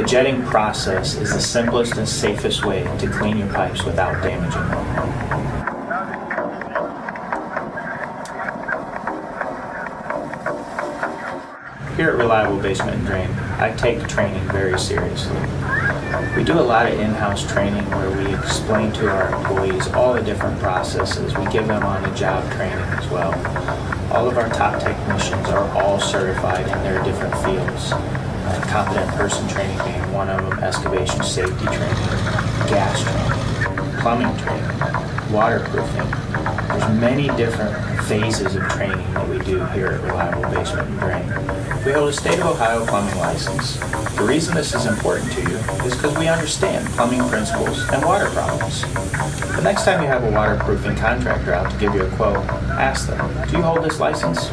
The jetting process is the simplest and safest way to clean your pipes without damaging them. Here at Reliable Basement and Drain, I take training very seriously. We do a lot of in-house training where we explain to our employees all the different processes. We give them on-the-job training as well. All of our top technicians are all certified in their different fields. Competent person training being one of them, excavation safety training, gas training, plumbing training, waterproofing. There's many different phases of training that we do here at Reliable Basement and Drain. We hold a state of Ohio plumbing license. The reason this is important to you is because we understand plumbing principles and water problems. The next time you have a waterproofing contractor out to give you a quote, ask them, do you hold this license?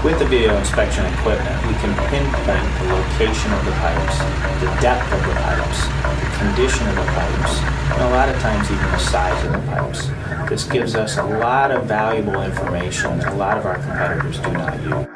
With the video inspection equipment, we can pinpoint the location of the pipes, the depth of the pipes, the condition of the pipes, and a lot of times even the size of the pipes. This gives us a lot of valuable information that a lot of our competitors do not use.